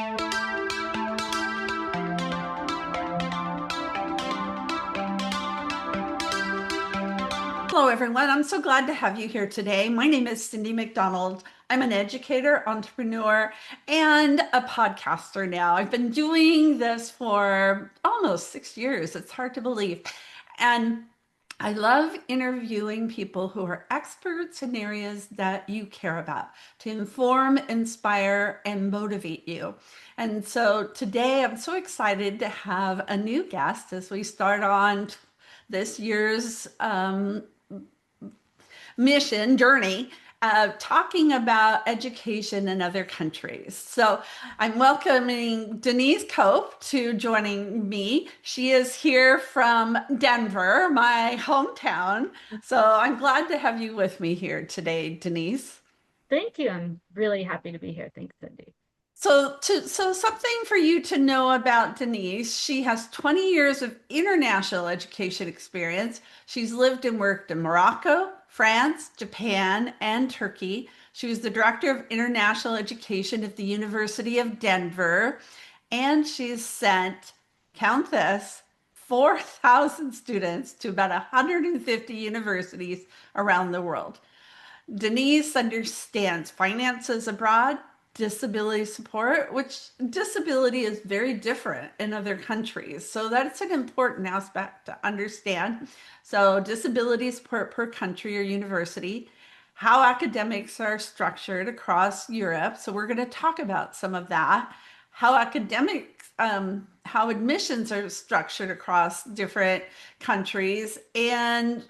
Hello, everyone. I'm so glad to have you here today. My name is Cyndy McDonald. I'm an educator, entrepreneur, and a podcaster now. I've been doing this for almost 6 years. It's hard to believe. And I love interviewing people who are experts in areas that you care about to inform, inspire, and motivate you. And so today I'm so excited to have a new guest as we start on this year's mission journey, talking about education in other countries. So I'm welcoming Denise Cope to joining me. She is here from Denver, my hometown. So I'm glad to have you with me here today, Denise. Thank you. I'm really happy to be here. Thanks, Cindy. So something for you to know about Denise. She has 20 years of international education experience. She's lived and worked in Morocco, France, Japan, and Turkey. She was the director of international education at the University of Denver, and she's sent, count this, 4,000 students to about 150 universities around the world. Denise understands finances abroad, disability support, which disability is very different in other countries. So that's an important aspect to understand. So disability support per country or university, how academics are structured across Europe. So we're going to talk about some of that, how academics, how admissions are structured across different countries and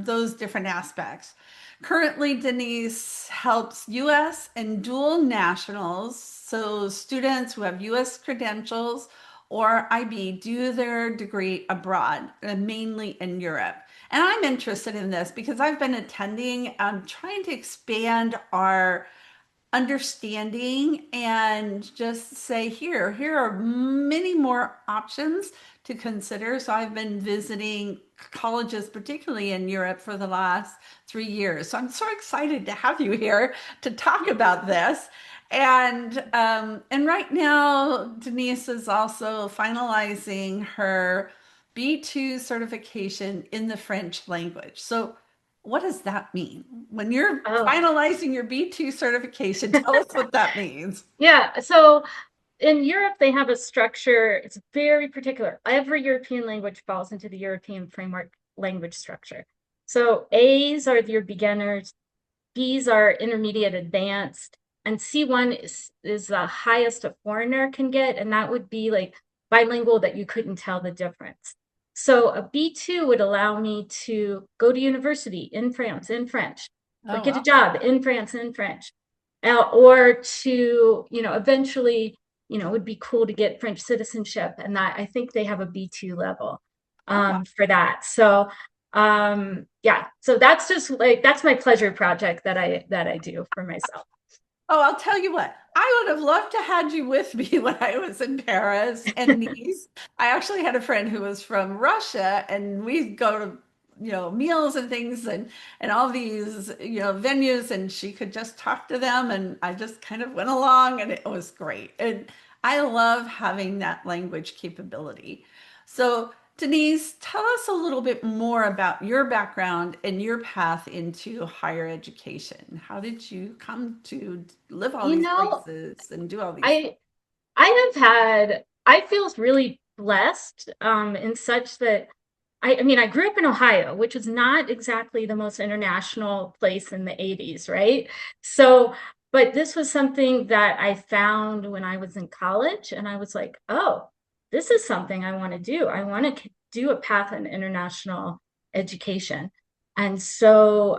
those different aspects. Currently, Denise helps US and dual nationals, so students who have US credentials or IB, do their degree abroad, mainly in Europe. And I'm interested in this because I've been attending, trying to expand our understanding and just say, here are many more options to consider. So I've been visiting colleges, particularly in Europe, for the last 3 years. So I'm so excited to have you here to talk about this. And right now, Denise is also finalizing her B2 certification in the French language. So what does that mean? When you're Oh, finalizing your B2 certification, tell us what that means. yeah. So in Europe, they have a structure. It's very particular. Every European language falls into the European framework language structure. So A's are your beginners, B's are intermediate advanced, and C1 is the highest a foreigner can get, and that would be like bilingual that you couldn't tell the difference. So a B2 would allow me to go to university in France in French, or Oh, get a well. job in France in French, or to, eventually, it would be cool to get French citizenship, and that I think they have a B2 level Oh, wow. for that. So yeah, so that's just like that's my pleasure project that I do for myself. Oh, I'll tell you what, I would have loved to had you with me when I was in Paris and Nice. I actually had a friend who was from Russia, and we'd go to, meals and things and all these, venues, and she could just talk to them, and I just kind of went along, and it was great. And I love having that language capability. So Denise, tell us a little bit more about your background and your path into higher education. How did you come to live all You these know, places and do all these things? I I feel really blessed in such that I mean, I grew up in Ohio, which is not exactly the most international place in the 80s, right? So, but this was something that I found when I was in college, and I was like, oh, this is something I want to do. I want to do a path in international education. And so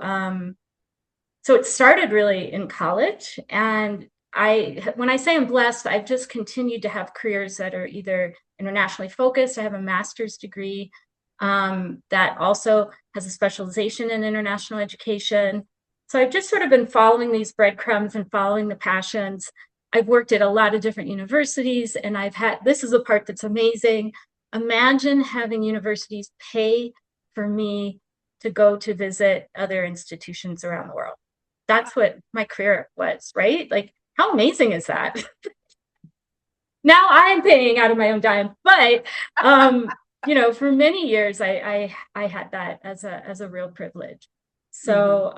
it started really in college. And when I say I'm blessed, I've just continued to have careers that are either internationally focused. I have a master's degree that also has a specialization in international education. So I've just sort of been following these breadcrumbs and following the passions. I've worked at a lot of different universities, and this is the part that's amazing. Imagine having universities pay for me to go to visit other institutions around the world. That's what my career was, right? Like, how amazing is that? Now I'm paying out of my own dime, but for many years I had that as a real privilege. Mhm. So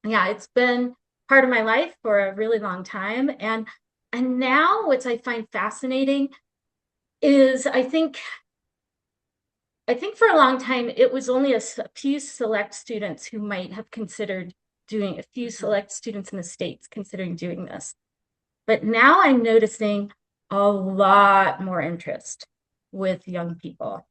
yeah, it's been part of my life for a really long time. And now what I find fascinating is I think for a long time it was only a few select students who might have considered doing a few select students in the States considering doing this. But now I'm noticing a lot more interest with young people.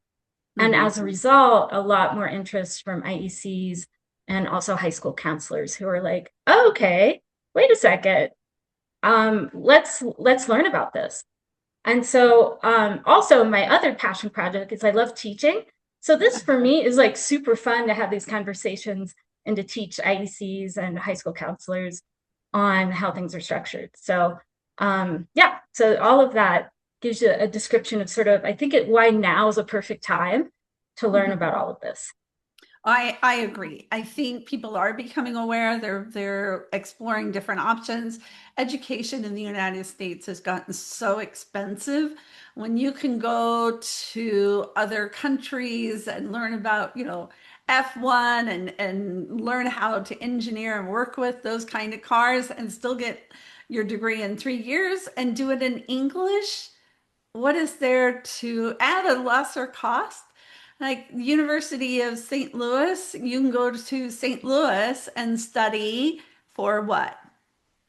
And Mhm. as a result, a lot more interest from IECs and also high school counselors who are like, oh, okay, wait a second. Let's learn about this. And so also my other passion project is I love teaching. So this for me is like super fun to have these conversations and to teach IECs and high school counselors on how things are structured. So yeah, so all of that gives you a description of sort of, I think why now is a perfect time to learn Mhm. about all of this. I agree. I think people are becoming aware. They're exploring different options. Education in the United States has gotten so expensive. When you can go to other countries and learn about, F1 and learn how to engineer and work with those kind of cars and still get your degree in 3 years and do it in English, what is there to add a lesser cost? Like the University of St. Louis, you can go to St. Louis and study for what?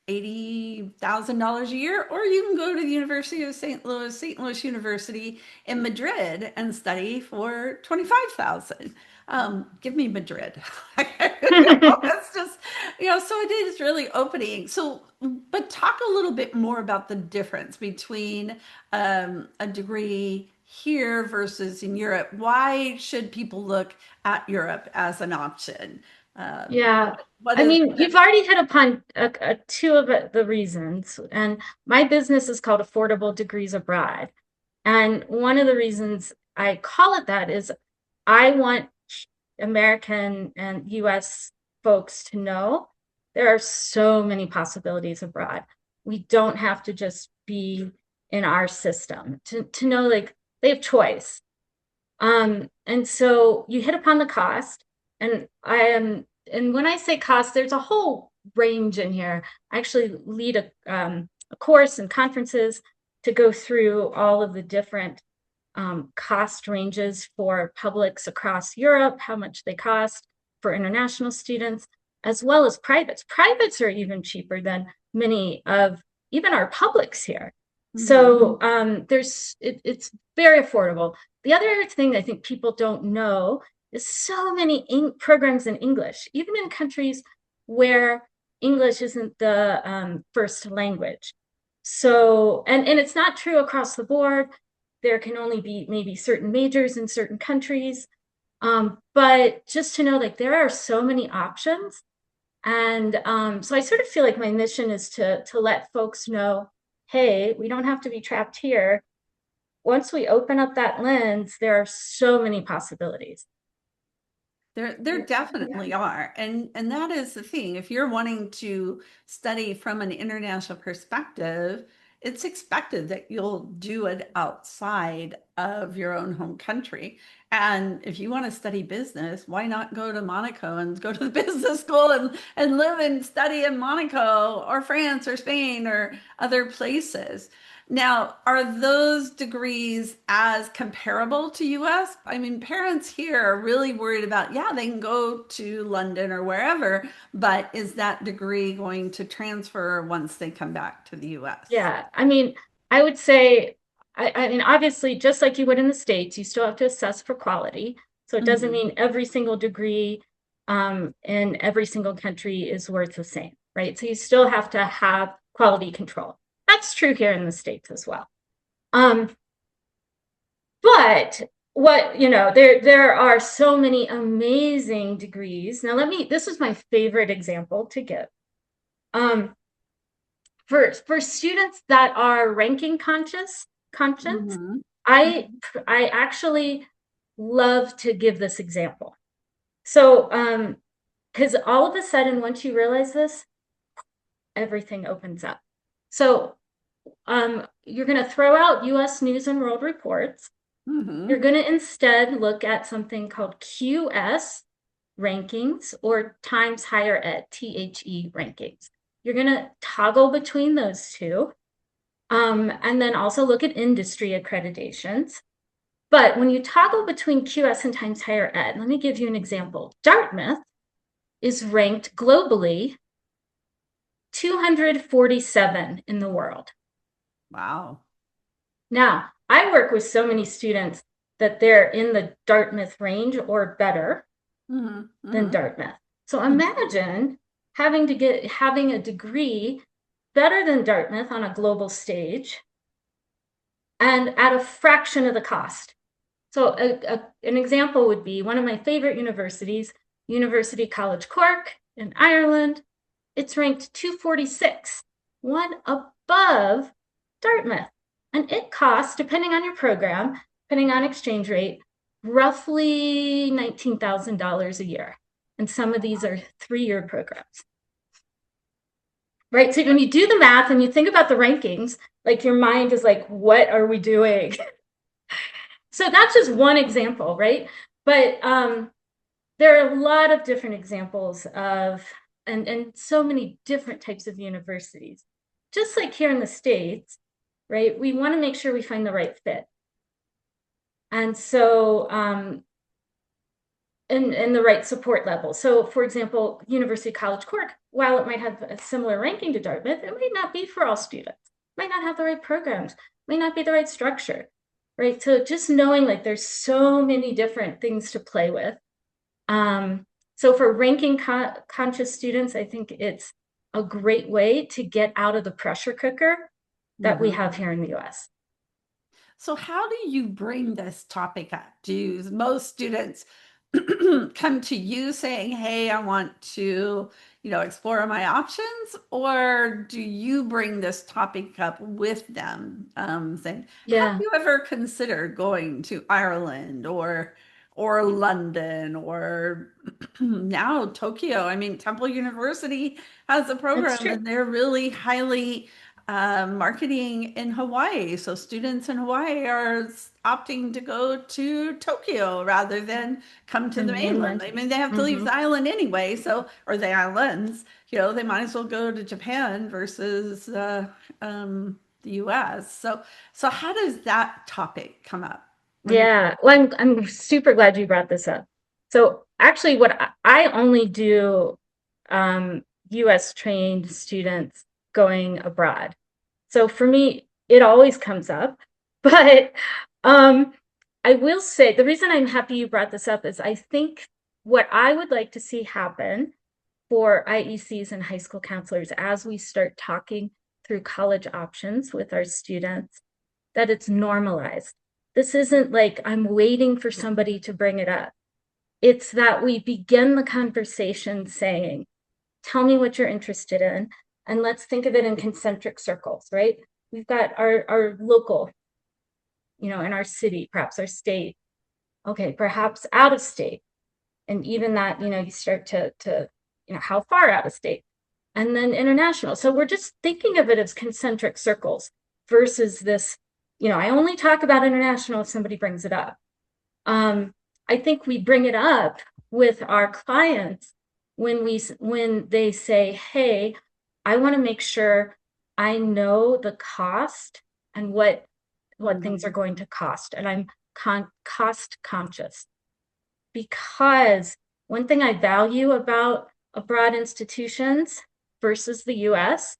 $80,000 a year, or you can go to the University of St. Louis University in Madrid and study for 25,000. Give me Madrid. It's just, so it is really opening. So, but talk a little bit more about the difference between a degree here versus in Europe. Why should people look at Europe as an option? Yeah. What I is, mean, you've already hit upon two of the reasons. And my business is called Affordable Degrees Abroad. And one of the reasons I call it that is I want American and US folks to know there are so many possibilities abroad. We don't have to just be in our system to know like they have choice. And so you hit upon the cost, and and when I say cost, there's a whole range in here. I actually lead a course and conferences to go through all of the different cost ranges for publics across Europe, how much they cost for international students, as well as privates. Privates are even cheaper than many of even our publics here. Mhm. So it's very affordable. The other thing I think people don't know is so many programs in English, even in countries where English isn't the first language. So, and it's not true across the board. There can only be maybe certain majors in certain countries. But just to know, like, there are so many options. And so I sort of feel like my mission is to let folks know, hey, we don't have to be trapped here. Once we open up that lens, there are so many possibilities. There definitely are. And that is the thing. If you're wanting to study from an international perspective, it's expected that you'll do it outside of your own home country. And if you want to study business, why not go to Monaco and go to the business school and live and study in Monaco or France or Spain or other places? Now, are those degrees as comparable to US? I mean, parents here are really worried about, yeah, they can go to London or wherever, but is that degree going to transfer once they come back to the US? Yeah, I mean, I would say, I mean, obviously, just like you would in the States, you still have to assess for quality. So it doesn't Hmm. mean every single degree in every single country is worth the same, right? So you still have to have quality control. That's true here in the States as well. Um, but there are so many amazing degrees. Now, this is my favorite example to give. Um, for students that are ranking conscious, Hmm. I I actually love to give this example. So because all of a sudden once you realize this, everything opens up. So you're going to throw out US News and World Reports. You're Hmm. going to instead look at something called QS rankings or Times Higher Ed, THE rankings. You're going to toggle between those two. And then also look at industry accreditations. But when you toggle between QS and Times Higher Ed, let me give you an example. Dartmouth is ranked globally 247 in the world. Wow. Now, I work with so many students that they're in the Dartmouth range or better Hmm. than Hmm. Dartmouth. So imagine having a degree better than Dartmouth on a global stage and at a fraction of the cost. So an example would be one of my favorite universities, University College Cork in Ireland. It's ranked 246, one above Dartmouth. And it costs, depending on your program, depending on exchange rate, roughly $19,000 a year. And some of these are 3-year programs. Right? So when you do the math and you think about the rankings, like your mind is like, what are we doing? So that's just one example, right? But there are a lot of different examples of, and so many different types of universities. Just like here in the States, right? We want to make sure we find the right fit. And so, and the right support level. So for example, University College Cork, while it might have a similar ranking to Dartmouth, it might not be for all students, might not have the right programs, might not be the right structure, right? So just knowing like there's so many different things to play with. So for ranking conscious students, I think it's a great way to get out of the pressure cooker that we Hmm. have here in the US. So how do you bring this topic up? Do most students come to you saying, "Hey, I want to, explore my options," or do you bring this topic up with them, saying, "Have Yeah, you ever considered going to Ireland or London or now Tokyo?" I mean, Temple University has a that's program, true. and they're really highly marketing in Hawaii. So students in Hawaii are opting to go to Tokyo rather than come to On the the mainland. mainland. I mean, they have to leave Mm-hmm. the island anyway, so or the islands. They might as well go to Japan versus the U.S. So how does that topic come up when you're? Yeah, well, I'm super glad you brought this up. So actually, what I only do US trained students going abroad. So for me, it always comes up. But um, I will say the reason I'm happy you brought this up is I think what I would like to see happen for IECs and high school counselors as we start talking through college options with our students, that it's normalized. This isn't like I'm waiting for somebody to bring it up. It's that we begin the conversation saying, tell me what you're interested in, and let's think of it in concentric circles, right? We've got our local, in our city, perhaps our state, okay, perhaps out of state. And even that, you start to how far out of state, and then international. So we're just thinking of it as concentric circles versus this, I only talk about international if somebody brings it up. I think we bring it up with our clients when they say, hey, I want to make sure I know the cost and what things are Mhm. going to cost, and I'm cost conscious. Because one thing I value about abroad institutions versus the US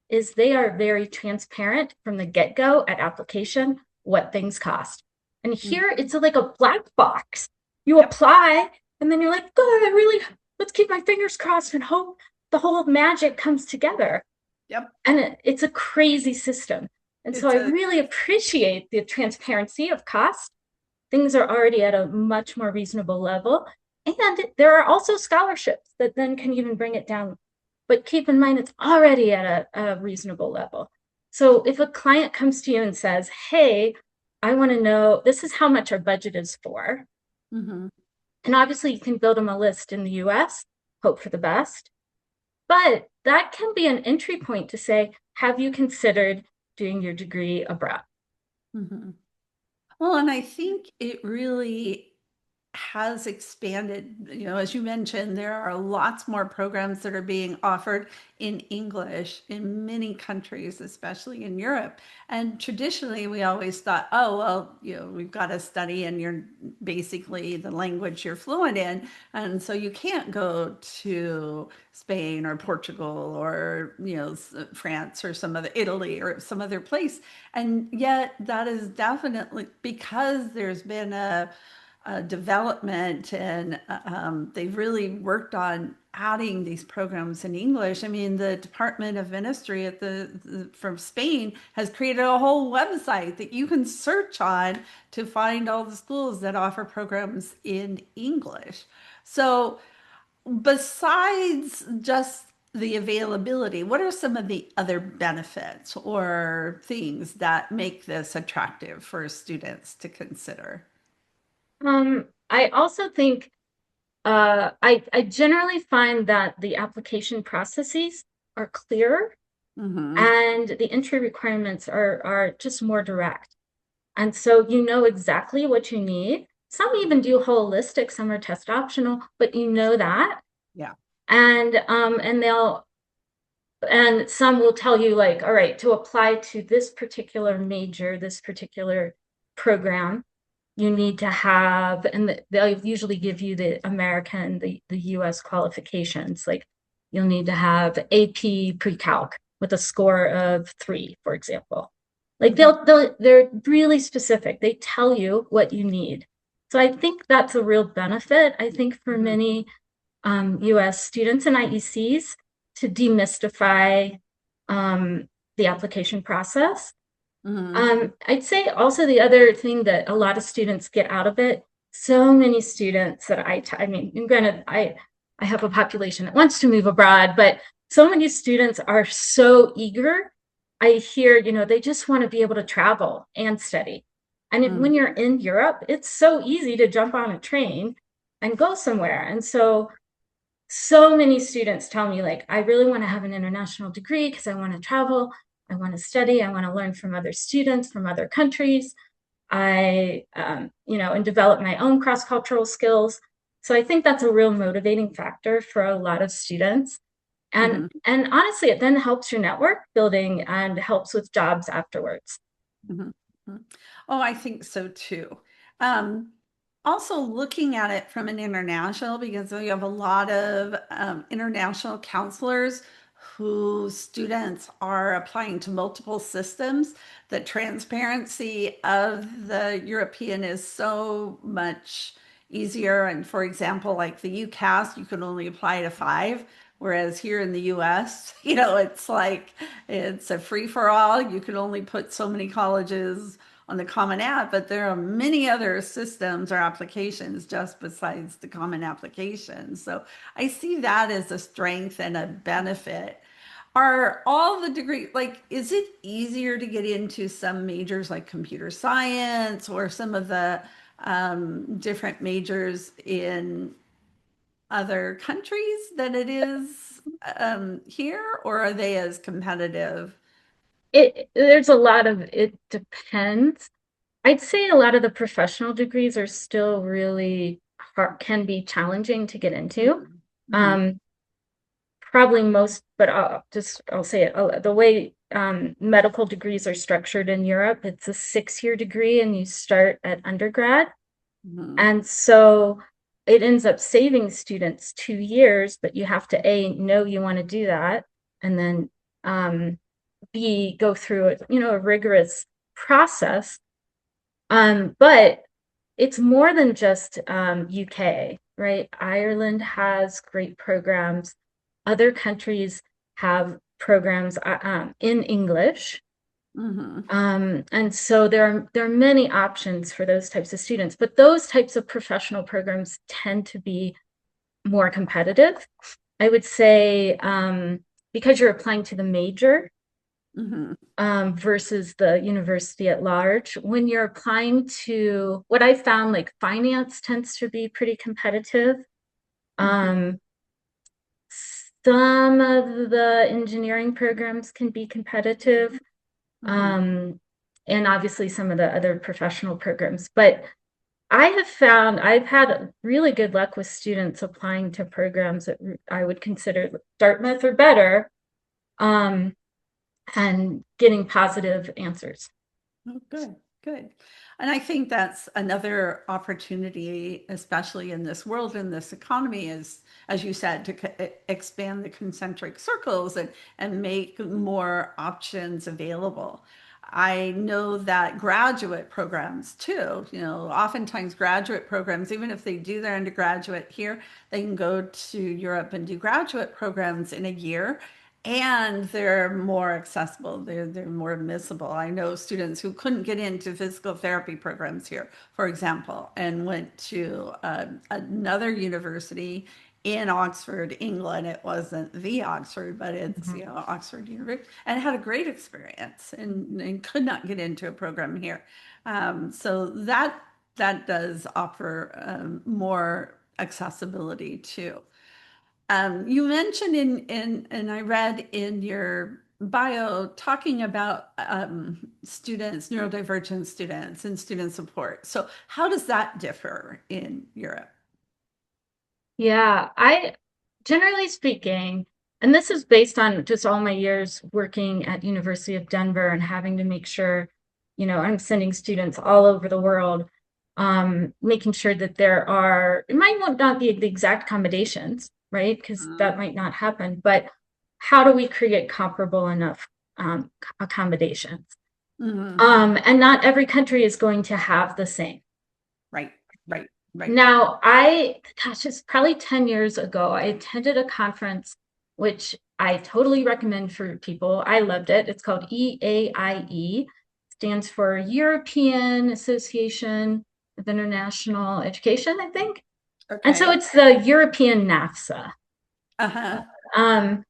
is they are very transparent from the get-go at application what things cost. And here Mhm. it's like a black box. You Yep. apply and then you're like, oh, let's keep my fingers crossed and hope the whole magic comes together. Yep. And it's a crazy system. And so It's I a really appreciate the transparency of cost. Things are already at a much more reasonable level. And there are also scholarships that then can even bring it down. But keep in mind, it's already at a reasonable level. So if a client comes to you and says, hey, I want to know, this is how much our budget is for. Mhm. And obviously, you can build them a list in the US, hope for the best. But that can be an entry point to say, have you considered doing your degree abroad. Mhm. Well, and I think it really has expanded. As you mentioned, there are lots more programs that are being offered in English in many countries, especially in Europe. And traditionally, we always thought, oh, well, we've got to study and you're basically the language you're fluent in. And so you can't go to Spain or Portugal or, France or some other Italy or some other place. And yet that is definitely because there's been a development and they've really worked on adding these programs in English. I mean, the Department of Ministry from Spain has created a whole website that you can search on to find all the schools that offer programs in English. So, besides just the availability, what are some of the other benefits or things that make this attractive for students to consider? I also think I generally find that the application processes are clearer Mm-hmm. and the entry requirements are just more direct. And so you know exactly what you need. Some even do holistic, some are test optional, but you know that. Yeah. And some will tell you like, all right, to apply to this particular major, this particular program, you need to have, and they'll usually give you the American, the US qualifications. Like you'll need to have AP pre-calc with a score of 3, for example. Like Mm-hmm. they're really specific. They tell you what you need. So I think that's a real benefit. I think for Mm-hmm. many US students and IECs to demystify the application process. Mm-hmm. I'd say also the other thing that a lot of students get out of it, so many students that I mean, and granted, I have a population that wants to move abroad, but so many students are so eager. I hear, they just want to be able to travel and study. And when you're in Europe, it's so easy to jump on a train and go somewhere. And so many students tell me like, I really want to have an international degree because I want to travel, I want to study, I want to learn from other students from other countries. And develop my own cross-cultural skills. So I think that's a real motivating factor for a lot of students. And Mm-hmm. and honestly, it then helps your network building and helps with jobs afterwards. Mhm, mhm. Oh, I think so too. Um, Also looking at it from an international, because we have a lot of international counselors whose students are applying to multiple systems. The transparency of the European is so much easier. And for example, like the UCAS, you can only apply to 5. Whereas here in the US, it's like it's a free for all. You can only put so many colleges on the Common App, but there are many other systems or applications just besides the Common Application. So I see that as a strength and a benefit. Are all the degree, like, is it easier to get into some majors like computer science or some of the different majors in other countries than it is here, or are they as competitive? There's a lot of it depends. I'd say a lot of the professional degrees are still really hard, can be challenging to get into. Mhm. Um, Probably most, but I'll say it. The way medical degrees are structured in Europe, it's a 6-year degree and you start at undergrad. Mhm. And so it ends up saving students 2 years, but you have to A, know you want to do that, and then B, go through a rigorous process. But it's more than just UK, right? Ireland has great programs. Other countries have programs in English. Mhm. And so there are many options for those types of students, but those types of professional programs tend to be more competitive. I would say because you're applying to the major, Mhm. versus the university at large. When you're applying to what I found, like finance tends to be pretty competitive. Mhm. Um, some of the engineering programs can be competitive. Mhm. and obviously some of the other professional programs. But I have found I've had really good luck with students applying to programs that I would consider Dartmouth or better, um, and getting positive answers. Oh, good, good. And I think that's another opportunity, especially in this world, in this economy, is, as you said, to expand the concentric circles and make more options available. I know that graduate programs too, oftentimes graduate programs, even if they do their undergraduate here, they can go to Europe and do graduate programs in a year, and they're more accessible. They're more admissible. I know students who couldn't get into physical therapy programs here, for example, and went to another university in Oxford, England. It wasn't the Oxford, but it's, Mhm. Oxford University, and had a great experience and could not get into a program here. So that does offer more accessibility too. You mentioned and I read in your bio talking about students, neurodivergent students and student support. So how does that differ in Europe? Yeah, I generally speaking, and this is based on just all my years working at University of Denver and having to make sure, I'm sending students all over the world, making sure that there are, it might not be the exact accommodations, right? Because that might not happen, but how do we create comparable enough accommodations? Mm-hmm. And not every country is going to have the same. Right, right, right. Now, gosh, it's probably 10 years ago, I attended a conference, which I totally recommend for people. I loved it. It's called EAIE, stands for European Association of International Education, I think. And so Okay. it's the European NAFSA. Uh-huh. Um,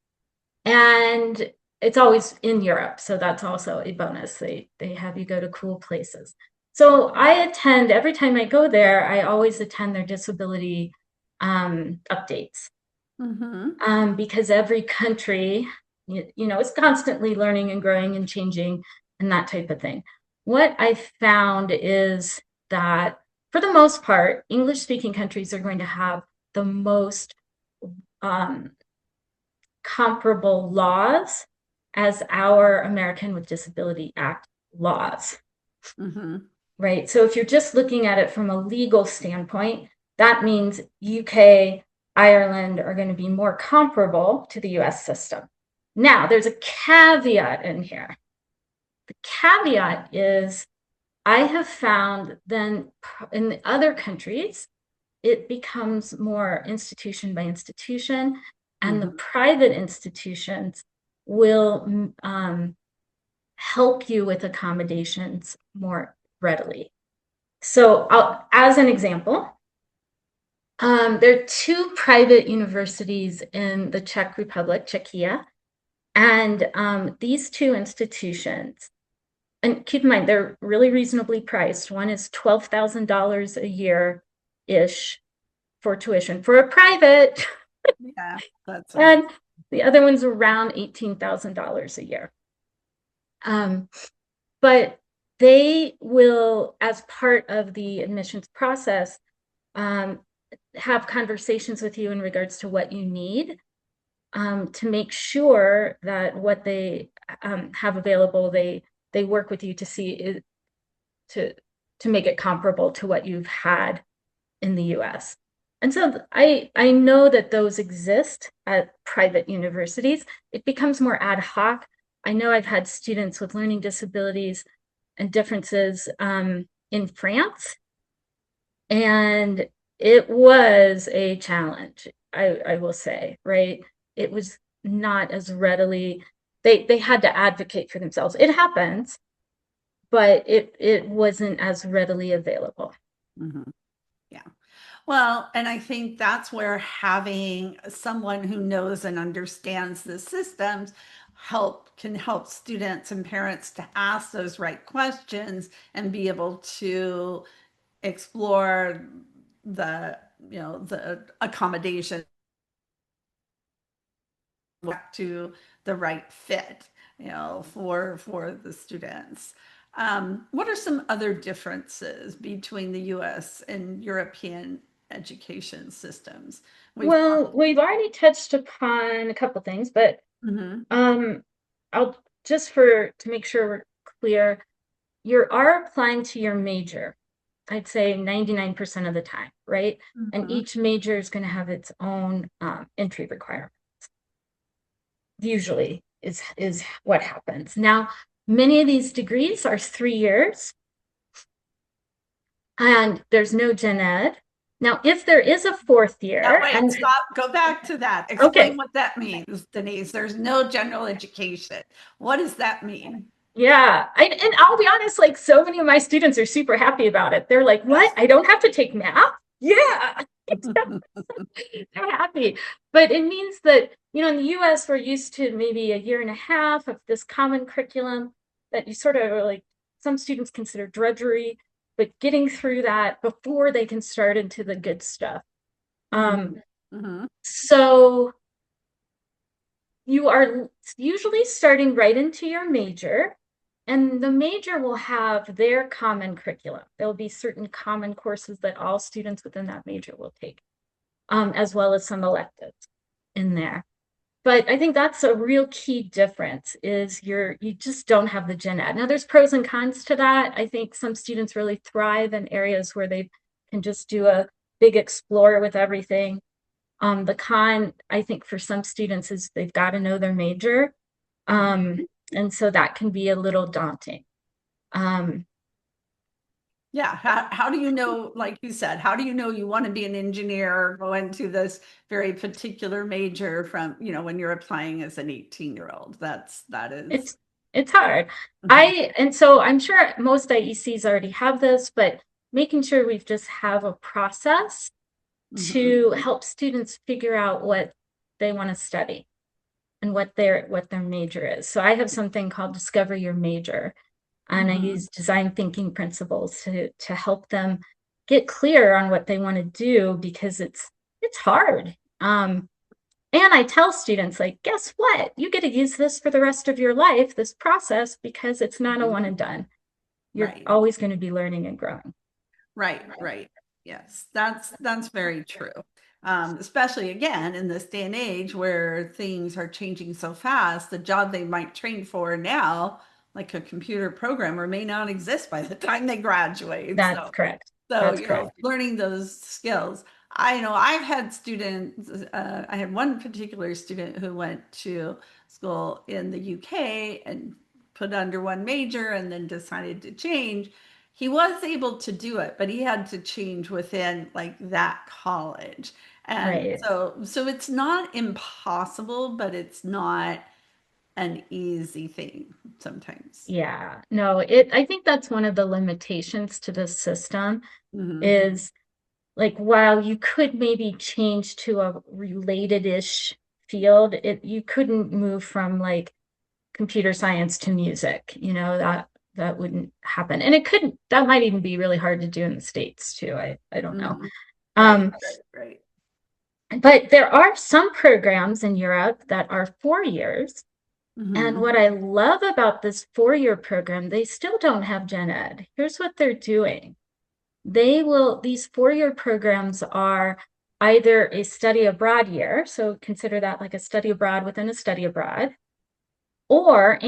and it's always in Europe, so that's also a bonus. They have you go to cool places. So I attend every time I go there. I always attend their disability updates, Mm-hmm. because every country, is constantly learning and growing and changing and that type of thing. What I found is that for the most part, English-speaking countries are going to have the most um, comparable laws as our American with Disability Act laws, Mm-hmm. right? So if you're just looking at it from a legal standpoint, that means UK, Ireland are going to be more comparable to the US system. Now, there's a caveat in here. The caveat is I have found then in the other countries, it becomes more institution by institution, and the Mm-hmm. private institutions will help you with accommodations more readily. So, as an example, there are two private universities in the Czech Republic, Czechia, and these two institutions, and keep in mind, they're really reasonably priced. One is $12,000 a year ish for tuition for a private, Yeah, that's right. and the other one's around $18,000 a year. Um, but they will, as part of the admissions process, um, have conversations with you in regards to what you need, to make sure that what they have available, they work with you to see it, to to make it comparable to what you've had in the US. And so I know that those exist at private universities. It becomes more ad hoc. I know I've had students with learning disabilities and differences in France, and it was a challenge, I will say, right? It was not as readily, they had to advocate for themselves. It happens, but it wasn't as readily available. Mm-hmm. Yeah. Well, and I think that's where having someone who knows and understands the systems can help students and parents to ask those right questions and be able to explore the accommodation to the right fit. for the students. What are some other differences between the US and European education systems? We've Well, we've already touched upon a couple things, but Mhm. um, I'll just for to make sure we're clear, you are applying to your major. I'd say 99% of the time, right? And Mhm. each major is going to have its own entry requirement. Usually is what happens. Now, many of these degrees are 3 years, and there's no gen ed. Now, if there is a fourth Now, year, wait, and stop, go back to that. Explain okay, what that means, Denise. There's no general education. What does that mean? yeah, and I'll be honest, like so many of my students are super happy about it. They're like, "What? Yes. I don't have to take math?" Yeah, they're happy. But it means that, in the US, we're used to maybe a year and a half of this common curriculum that you sort of like some students consider drudgery, but getting through that before they can start into the good stuff. Mhm. Mhm. So you are usually starting right into your major, and the major will have their common curriculum. There'll be certain common courses that all students within that major will take, as well as some electives in there. But I think that's a real key difference is you just don't have the gen ed. Now there's pros and cons to that. I think some students really thrive in areas where they can just do a big explore with everything. The con, I think, for some students is they've got to know their major. And so that can be a little daunting. Um, Yeah. How do you know, like you said, how do you know you want to be an engineer or go into this very particular major from, when you're applying as an 18-year-old? That is. it's it's hard. Mhm. And so I'm sure most IECs already have this, but making sure we just have a process Mhm. to help students figure out what they want to study and what their major is. So I have something called Discover Your Major, and I Mhm. use design thinking principles to help them get clear on what they want to do because it's hard. And I tell students, like, guess what? You get to use this for the rest of your life, this process, because it's not a Mhm. one and done. You're Right. always going to be learning and growing. Right, right. Yes, that's very true. Especially again in this day and age where things are changing so fast, the job they might train for now, like a computer programmer, may not exist by the time they graduate. That's correct. So, That's correct. learning those skills. I know I've had students, I had one particular student who went to school in the UK and put under one major and then decided to change. He was able to do it, but he had to change within like that college. And Right. so it's not impossible, but it's not an easy thing sometimes. Yeah. No, I think that's one of the limitations to this system Hmm. is like while you could maybe change to a related-ish field, you couldn't move from like computer science to music, that wouldn't happen. And that might even be really hard to do in the States too. I don't know. Hmm. Right, Um, right, right. but there are some programs in Europe that are 4 years. And Hmm. what I love about this 4 year program, they still don't have gen ed. Here's what they're doing. These 4 year programs are either a study abroad year, so consider that like a study abroad within a study abroad, or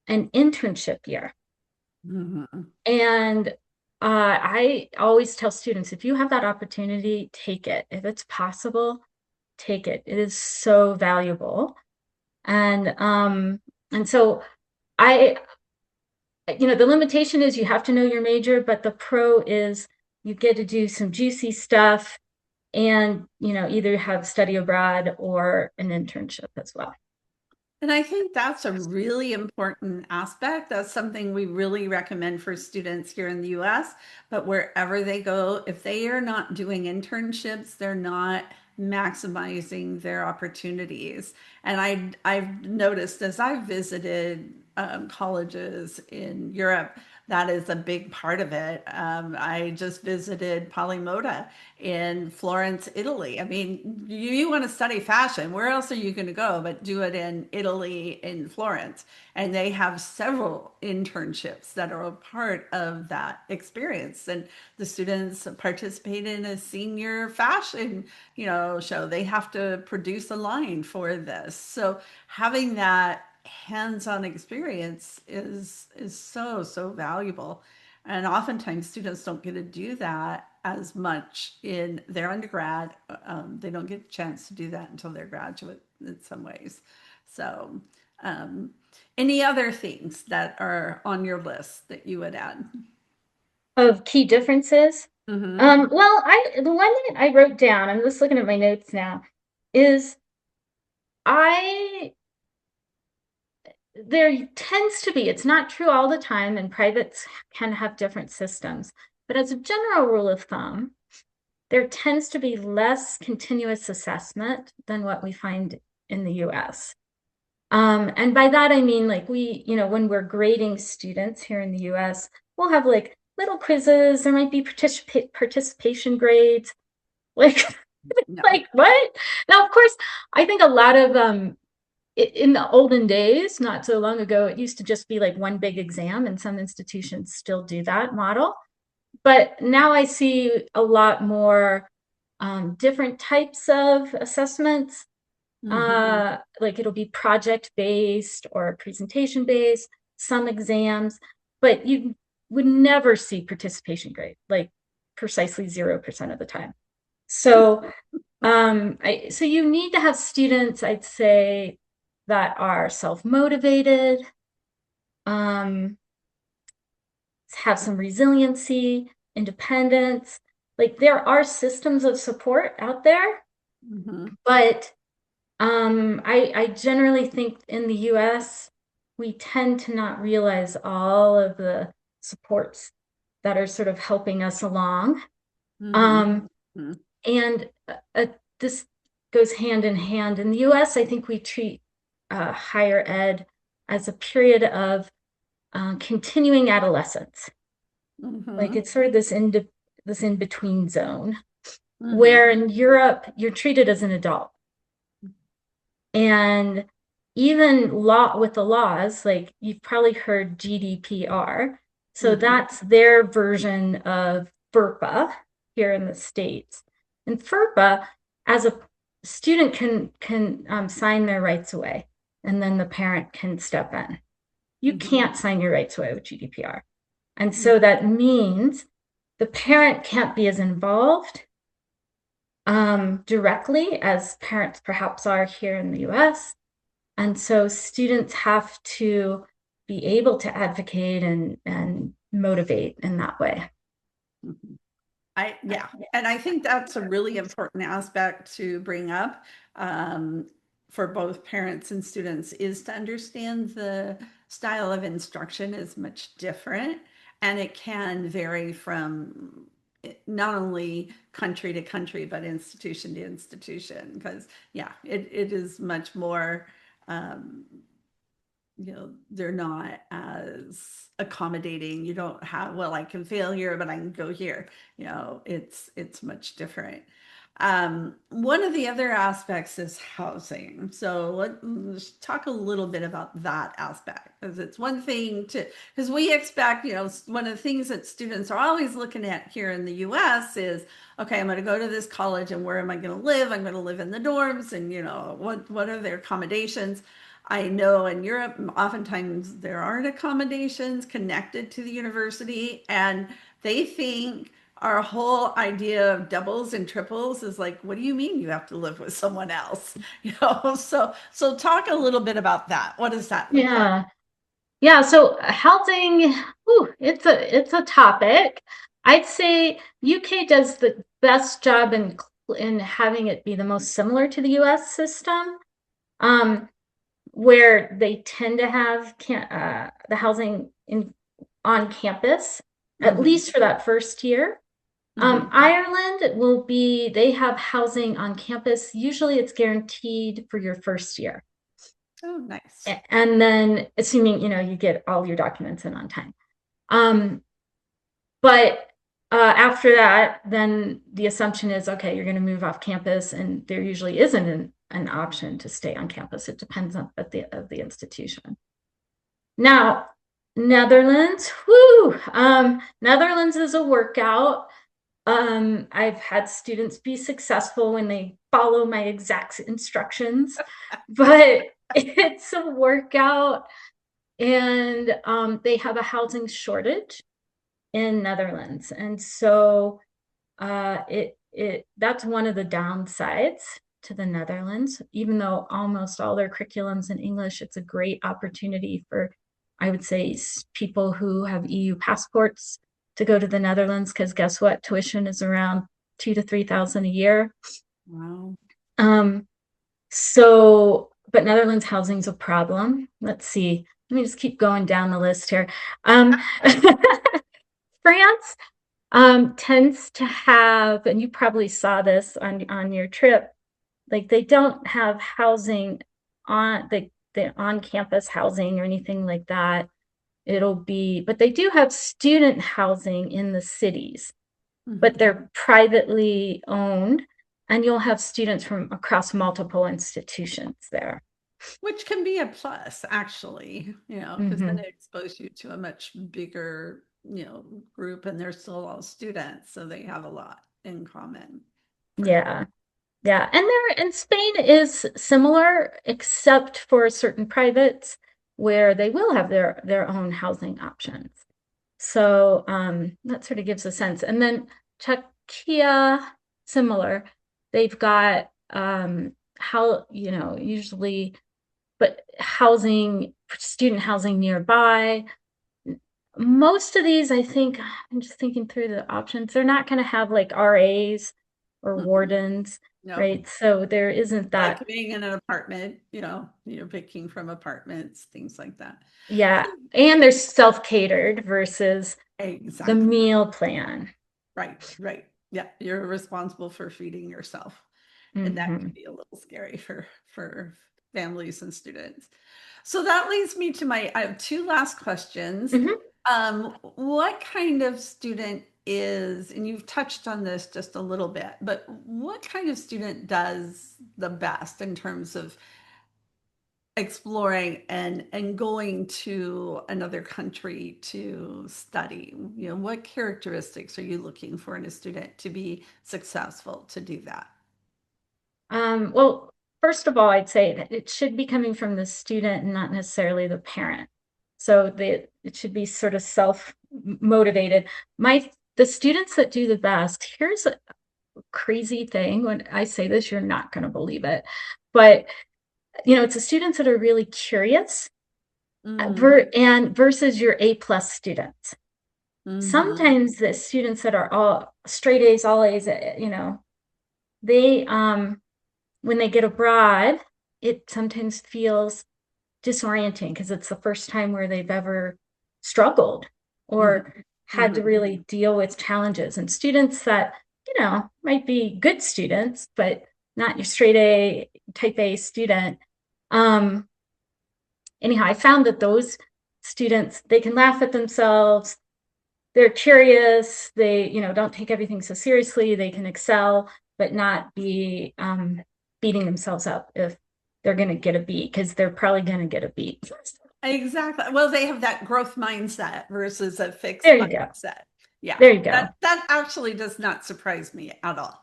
an internship year. Hmm. And I always tell students, if you have that opportunity, take it. If it's possible, take it. It is so valuable. And so I, the limitation is you have to know your major, but the pro is you get to do some juicy stuff and, either have study abroad or an internship as well. And I think that's a really important aspect. That's something we really recommend for students here in the US. But wherever they go, if they are not doing internships, they're not maximizing their opportunities. And I've noticed as I've visited colleges in Europe, that is a big part of it. I just visited Polymota in Florence, Italy. I mean, you want to study fashion, where else are you going to go but do it in Italy, in Florence? And they have several internships that are a part of that experience. And the students participate in a senior fashion, show. They have to produce a line for this. So having that hands-on experience is so valuable, and oftentimes students don't get to do that as much in their undergrad. They don't get a chance to do that until they're graduate in some ways. So um, any other things that are on your list that you would add? Of key differences. Mm-hmm. Well, the one thing I wrote down, I'm just looking at my notes now, is I there tends to be, it's not true all the time, and privates can have different systems, but as a general rule of thumb, there tends to be less continuous assessment than what we find in the US. And by that, I mean, like when we're grading students here in the US, we'll have like little quizzes, there might be participation grades, like, No. like what? Now, of course, I think a lot of, in the olden days, not so long ago, it used to just be like one big exam, and some institutions still do that model. But now I see a lot more different types of assessments. Mm-hmm. Like it'll be project based or presentation based, some exams, but you would never see participation grade, like precisely 0% of the time. So so you need to have students, I'd say, that are self-motivated, um, have some resiliency, independence. Like there are systems of support out there, Mm-hmm. but I generally think in the US, we tend to not realize all of the supports that are sort of helping us along. Mm-hmm. Um, Mm-hmm. and this goes hand in hand. In the US, I think we treat higher ed as a period of continuing adolescence. Like Mm-hmm. it's sort of this in between zone, Mm-hmm. where in Europe you're treated as an adult. And even with the laws, like you've probably heard GDPR. So Mm-hmm. that's their version of FERPA here in the States. And FERPA, as a student can sign their rights away, and then the parent can step in. You Mm-hmm. can't sign your rights away with GDPR. And so that means the parent can't be as involved directly as parents perhaps are here in the US. And so students have to be able to advocate and motivate in that way. Mm-hmm. Yeah, and I think that's a really important aspect to bring up, um, for both parents and students, is to understand the style of instruction is much different, and it can vary from not only country to country, but institution to institution. Because yeah, it is much more, um, they're not as accommodating. You don't have, well, I can fail here, but I can go here. It's much different. One of the other aspects is housing. So let's talk a little bit about that aspect, because it's one thing because we expect, one of the things that students are always looking at here in the US is, okay, I'm going to go to this college, and where am I going to live? I'm going to live in the dorms, and what are their accommodations? I know in Europe, oftentimes there aren't accommodations connected to the university, and they think our whole idea of doubles and triples is like, what do you mean you have to live with someone else? So talk a little bit about that. What does that look like? Yeah. Yeah, so housing, it's a topic. I'd say UK does the best job in having it be the most similar to the US system, where they tend to have the housing on campus, at Mm-hmm. least for that first year. Mm-hmm. Ireland they have housing on campus. Usually it's guaranteed for your first year. Oh, nice. And then assuming, you get all your documents in on time. But after that, then the assumption is, okay, you're going to move off campus, and there usually isn't an option to stay on campus. It depends on the institution. Now, Netherlands, whoo, Netherlands is a workout. I've had students be successful when they follow my exact instructions, but it's a workout, and they have a housing shortage in Netherlands. And so that's one of the downsides to the Netherlands. Even though almost all their curriculum's in English, it's a great opportunity for, I would say, people who have EU passports to go to the Netherlands, because guess what? Tuition is around 2,000 to 3,000 a year. Wow. But Netherlands housing's a problem. Let's see. Let me just keep going down the list here. France tends to have, and you probably saw this on your trip, like they don't have housing on the on-campus housing or anything like that. But they do have student housing in the cities, but they're privately owned, and you'll have students from across multiple institutions there. Which can be a plus, actually, because then it exposes you to a much bigger, group, and they're still all students, so they have a lot in common. Yeah. Yeah. And Spain is similar, except for certain privates where they will have their own housing options. So that sort of gives a sense. And then Czechia, similar. They've got usually, but student housing nearby. Most of these, I think, I'm just thinking through the options, they're not going to have like RAs or wardens, No. right? So there isn't that. Like being in an apartment, you're picking from apartments, things like that. Yeah. And they're self-catered versus Exactly. the meal plan. Right. Yeah, you're responsible for feeding yourself. And that can be a little scary for families and students. So that leads me to I have two last questions. What kind of student is, and you've touched on this just a little bit, but what kind of student does the best in terms of exploring and going to another country to study? What characteristics are you looking for in a student to be successful to do that? Well, first of all, I'd say that it should be coming from the student and not necessarily the parent. So it should be sort of self-motivated. The students that do the best, here's a crazy thing. When I say this, you're not going to believe it. But, it's the students that are really curious and versus your A+ students. Sometimes the students that are all straight A's, all A's, they, when they get abroad, it sometimes feels disorienting because it's the first time where they've ever struggled or had to really deal with challenges. And students that, might be good students, but not your straight A, type A student. Anyhow, I found that those students, they can laugh at themselves. They're curious. They, don't take everything so seriously. They can excel, but not be beating themselves up if they're going to get a B, because they're probably going to get a B. Exactly. Well, they have that growth mindset versus a fixed There you go. mindset. Yeah. There you go. That actually does not surprise me at all.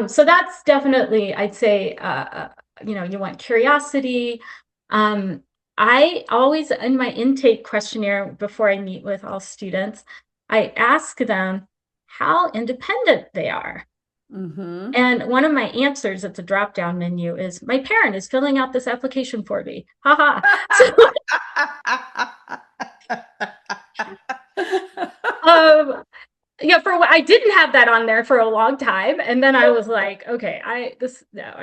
So that's definitely, I'd say, you want curiosity. I always, in my intake questionnaire before I meet with all students, I ask them how independent they are. And one of my answers at the drop-down menu is, my parent is filling out this application for me. Haha. I didn't have that on there for a long time, and then I was like, okay, I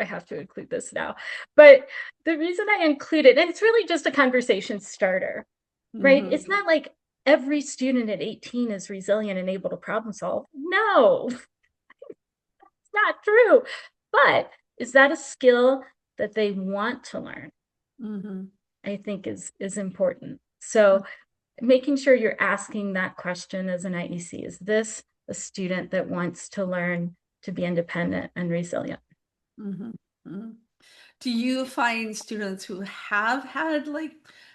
have to include this now. But the reason I include it, and it's really just a conversation starter, right? It's not like every student at 18 is resilient and able to problem solve. No, it's not true. But is that a skill that they want to learn, Mm-hmm. I think is important. So making sure you're asking that question as an IEC, is this a student that wants to learn to be independent and resilient? Mm-hmm. Mm-hmm. Do you find students who have had like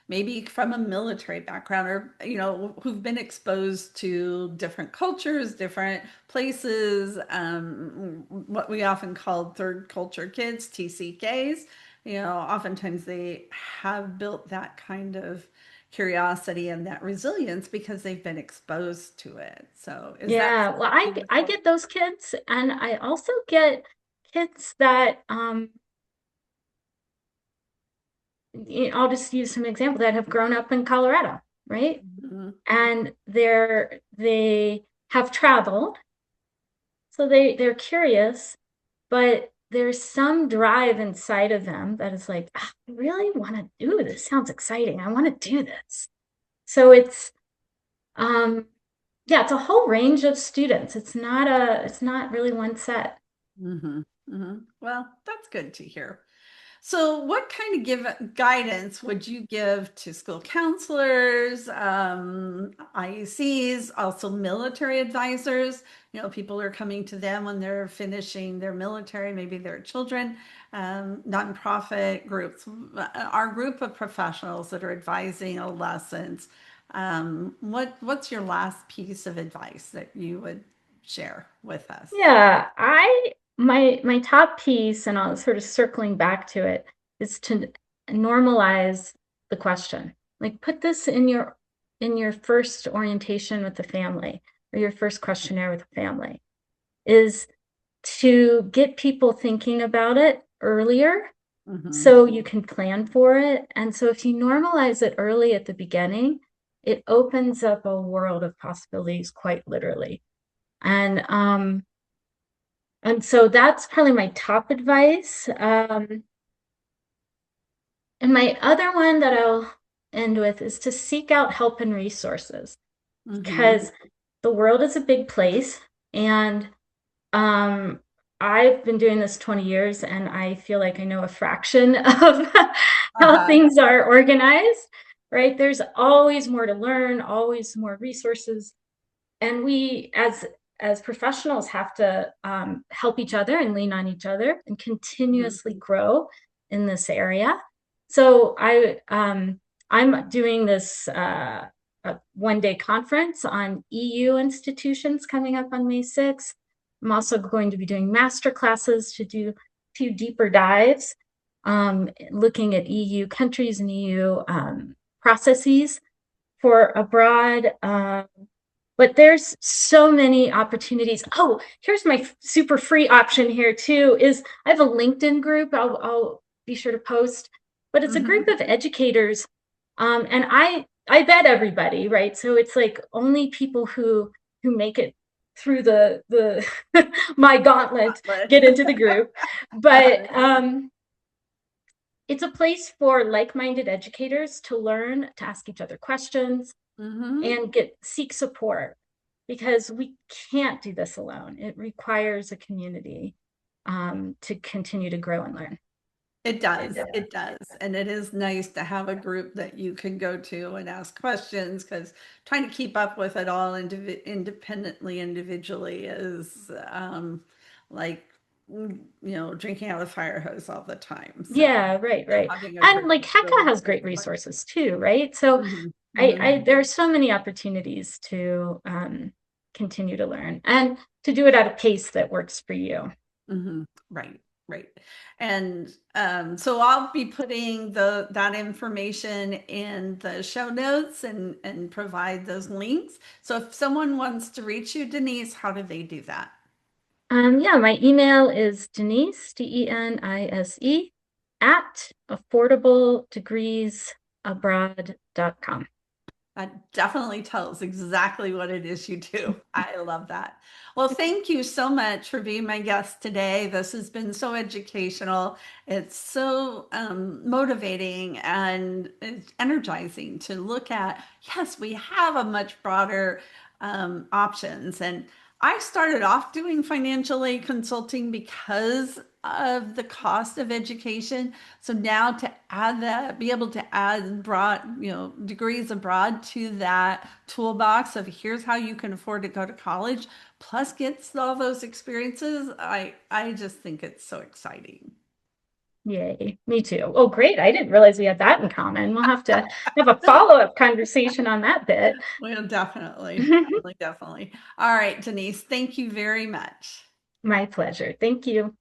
maybe from a military background or who've been exposed to different cultures, different places, what we often call third culture kids, TCKs, oftentimes they have built that kind of curiosity and that resilience because they've been exposed to it. So is that Yeah, well, I get those kids, and I also get kids that I'll just use some example that have grown up in Colorado, right? Mhm. And they have traveled, so they're curious, but there's some drive inside of them that is like, "Ah, I really want to do this. Sounds exciting. I want to do this." So it's um yeah, it's a whole range of students. It's not really one set. Mhm. Mhm. Well, that's good to hear. So, what kind of guidance would you give to school counselors, IECs, also military advisors? People are coming to them when they're finishing their military, maybe their children, nonprofit groups, our group of professionals that are advising adolescents. What's your last piece of advice that you would share with us? Yeah, my top piece, and I'll sort of circling back to it, is to normalize the question. Like put this in your first orientation with the family or your first questionnaire with the family, is to get people thinking about it earlier Hmm. so you can plan for it. And so if you normalize it early at the beginning, it opens up a world of possibilities quite literally. And so that's probably my top advice. And my other one that I'll end with is to seek out help and resources Hmm. because the world is a big place. And um, I've been doing this 20 years and I feel like I know a fraction of how Uh-huh. things are organized, right? There's always more to learn, always more resources. And we as professionals have to help each other and lean on each other and Mhm. continuously grow in this area. So I'm doing this a 1 day conference on EU institutions coming up on May 6th. I'm also going to be doing master classes to do 2 deeper dives, looking at EU countries and EU processes for abroad. But there's so many opportunities. Oh, here's my super free option here too, is I have a LinkedIn group. I'll be sure to post, but it's a group Mhm. of educators. And I bet everybody, right? So it's like only people who make it through the my gauntlet Chocolate. get into the group. But it's a place for like-minded educators to learn, to ask each other questions, Hmm. and seek support because we can't do this alone. It requires a community to continue to grow and learn. It does. It does. And it is nice to have a group that you can go to and ask questions because trying to keep up with it all independently, individually is like, drinking out of the fire hose all the time. So Yeah, right, right. having a And group like is Heka really has great important. resources too, right? So Hmm. Hmm. there are so many opportunities to continue to learn and to do it at a pace that works for you. Hmm. Right, right. And so I'll be putting that information in the show notes and provide those links. So if someone wants to reach you, Denise, how do they do that? Yeah, my email is Denise, Denise, at affordabledegreesabroad.com. That definitely tells exactly what it is you do. I love that. Well, thank you so much for being my guest today. This has been so educational. It's so motivating and it's energizing to look at. Yes, we have a much broader options. And I started off doing financial aid consulting because of the cost of education. So now to add that, be able to add broad, degrees abroad to that toolbox of here's how you can afford to go to college, plus gets all those experiences. I just think it's so exciting. Yay, me too. Oh, great. I didn't realize we had that in common. We'll have to have a follow-up conversation on that bit. Well, definitely, definitely, definitely. All right, Denise, thank you very much. My pleasure. Thank you.